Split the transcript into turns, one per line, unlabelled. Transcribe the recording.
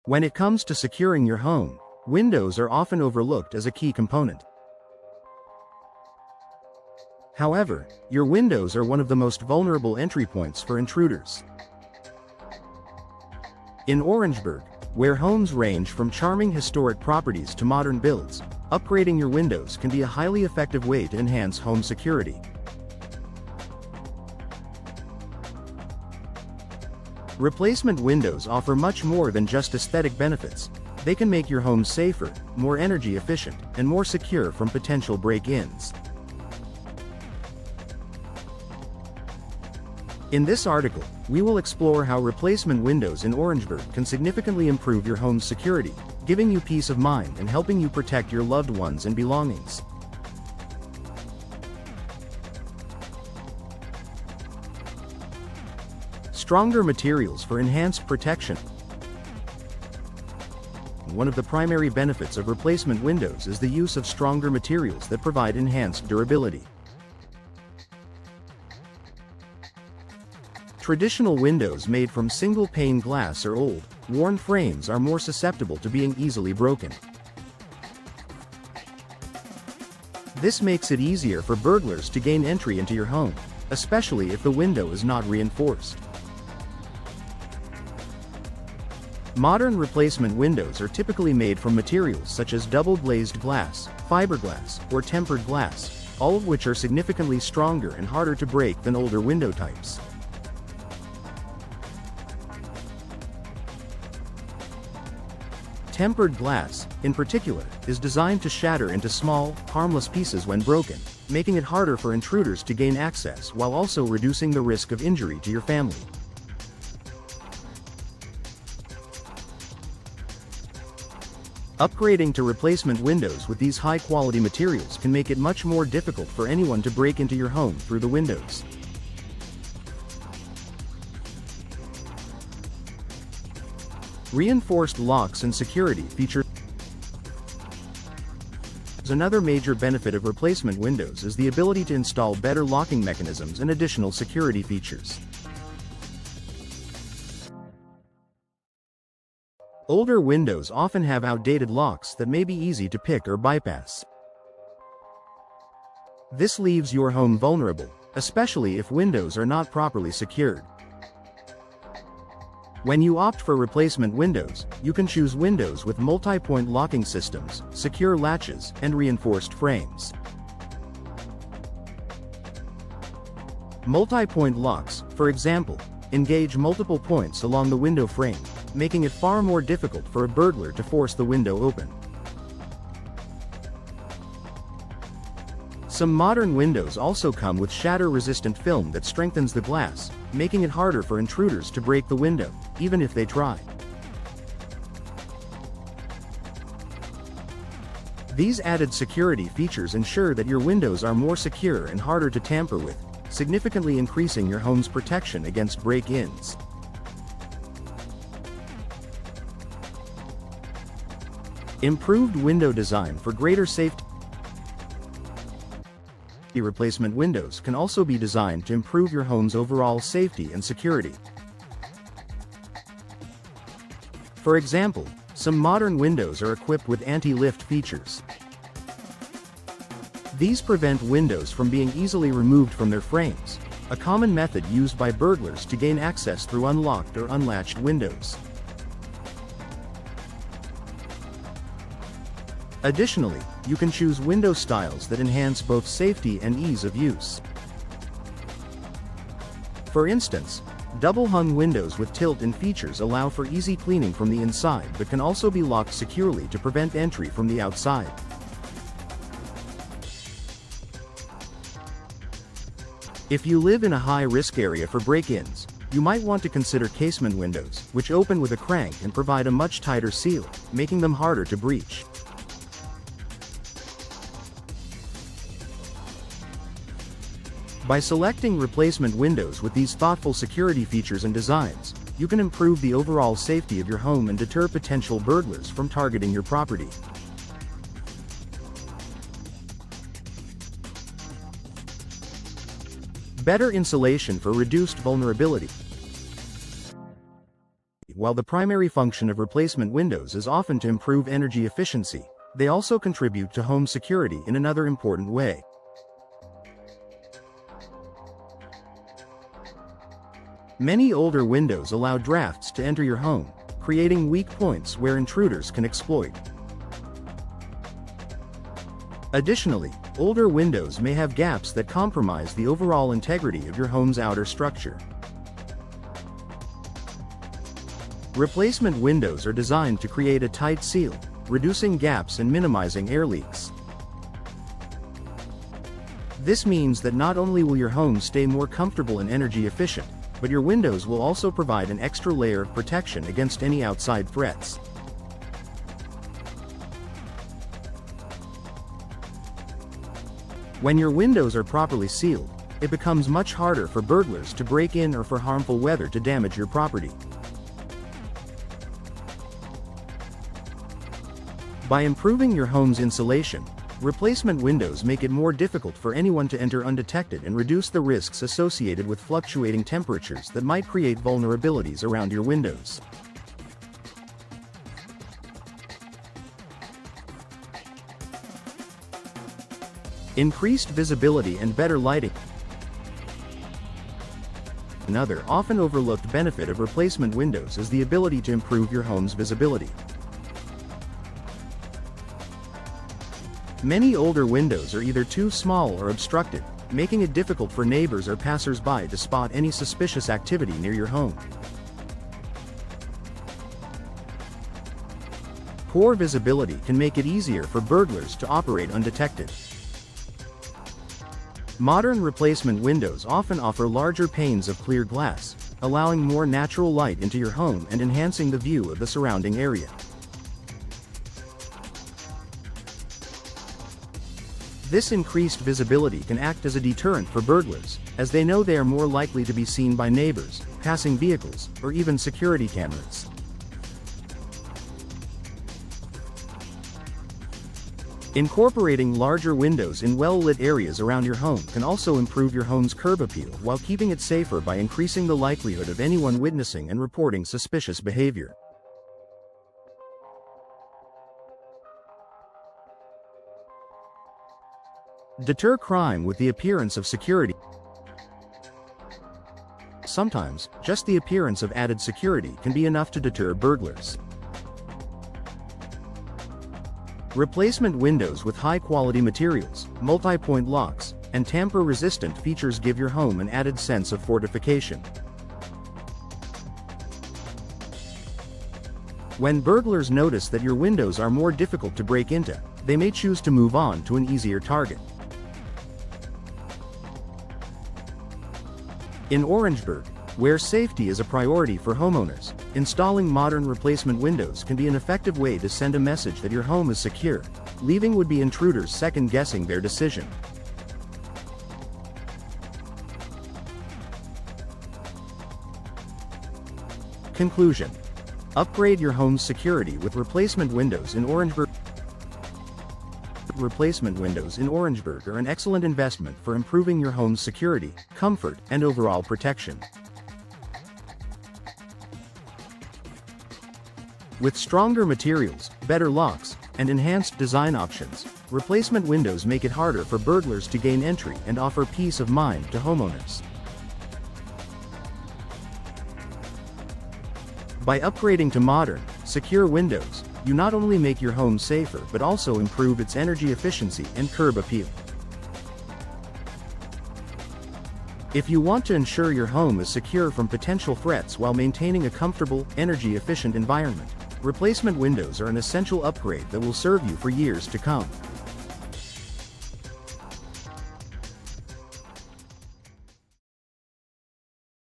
When it comes to securing your home, windows are often overlooked as a key component. However, your windows are one of the most vulnerable entry points for intruders. In Orangeburg, where homes range from charming historic properties to modern builds, upgrading your windows can be a highly effective way to enhance home security. Replacement windows offer much more than just aesthetic benefits. They can make your home safer, more energy efficient, and more secure from potential break-ins. In this article, we will explore how replacement windows in Orangeburg can significantly improve your home's security, giving you peace of mind and helping you protect your loved ones and belongings. Stronger materials for enhanced protection. One of the primary benefits of replacement windows is the use of stronger materials that provide enhanced durability. Traditional windows made from single-pane glass or old, worn frames are more susceptible to being easily broken. This makes it easier for burglars to gain entry into your home, especially if the window is not reinforced. Modern replacement windows are typically made from materials such as double-glazed glass, fiberglass, or tempered glass, all of which are significantly stronger and harder to break than older window types. Tempered glass, in particular, is designed to shatter into small, harmless pieces when broken, making it harder for intruders to gain access while also reducing the risk of injury to your family. Upgrading to replacement windows with these high-quality materials can make it much more difficult for anyone to break into your home through the windows. Reinforced locks and security features. Another major benefit of replacement windows is the ability to install better locking mechanisms and additional security features. Older windows often have outdated locks that may be easy to pick or bypass. This leaves your home vulnerable, especially if windows are not properly secured. When you opt for replacement windows, you can choose windows with multi-point locking systems, secure latches, and reinforced frames. Multi-point locks, for example, engage multiple points along the window frame, making it far more difficult for a burglar to force the window open. Some modern windows also come with shatter-resistant film that strengthens the glass, making it harder for intruders to break the window, even if they try. These added security features ensure that your windows are more secure and harder to tamper with, significantly increasing your home's protection against break-ins. Improved window design for greater safety. Replacement windows can also be designed to improve your home's overall safety and security. For example, some modern windows are equipped with anti-lift features. These prevent windows from being easily removed from their frames, a common method used by burglars to gain access through unlocked or unlatched windows. Additionally, you can choose window styles that enhance both safety and ease of use. For instance, double-hung windows with tilt-in features allow for easy cleaning from the inside but can also be locked securely to prevent entry from the outside. If you live in a high-risk area for break-ins, you might want to consider casement windows, which open with a crank and provide a much tighter seal, making them harder to breach. By selecting replacement windows with these thoughtful security features and designs, you can improve the overall safety of your home and deter potential burglars from targeting your property. Better insulation for reduced vulnerability. While the primary function of replacement windows is often to improve energy efficiency, they also contribute to home security in another important way. Many older windows allow drafts to enter your home, creating weak points where intruders can exploit. Additionally, older windows may have gaps that compromise the overall integrity of your home's outer structure. Replacement windows are designed to create a tight seal, reducing gaps and minimizing air leaks. This means that not only will your home stay more comfortable and energy efficient, but your windows will also provide an extra layer of protection against any outside threats. When your windows are properly sealed, it becomes much harder for burglars to break in or for harmful weather to damage your property. By improving your home's insulation, replacement windows make it more difficult for anyone to enter undetected and reduce the risks associated with fluctuating temperatures that might create vulnerabilities around your windows. Increased visibility and better lighting. Another often overlooked benefit of replacement windows is the ability to improve your home's visibility. Many older windows are either too small or obstructed, making it difficult for neighbors or passers-by to spot any suspicious activity near your home. Poor visibility can make it easier for burglars to operate undetected. Modern replacement windows often offer larger panes of clear glass, allowing more natural light into your home and enhancing the view of the surrounding area. This increased visibility can act as a deterrent for burglars, as they know they are more likely to be seen by neighbors, passing vehicles, or even security cameras. Incorporating larger windows in well-lit areas around your home can also improve your home's curb appeal while keeping it safer by increasing the likelihood of anyone witnessing and reporting suspicious behavior. Deter crime with the appearance of security. Sometimes, just the appearance of added security can be enough to deter burglars. Replacement windows with high-quality materials, multi-point locks, and tamper-resistant features give your home an added sense of fortification. When burglars notice that your windows are more difficult to break into, they may choose to move on to an easier target. In Orangeburg, where safety is a priority for homeowners, installing modern replacement windows can be an effective way to send a message that your home is secure, leaving would-be intruders second-guessing their decision. Conclusion: upgrade your home's security with replacement windows in Orangeburg. Replacement windows in Orangeburg are an excellent investment for improving your home's security, comfort, and overall protection. With stronger materials, better locks, and enhanced design options, replacement windows make it harder for burglars to gain entry and offer peace of mind to homeowners. By upgrading to modern, secure windows, you not only make your home safer but also improve its energy efficiency and curb appeal. If you want to ensure your home is secure from potential threats while maintaining a comfortable, energy-efficient environment, replacement windows are an essential upgrade that will serve you for years to come.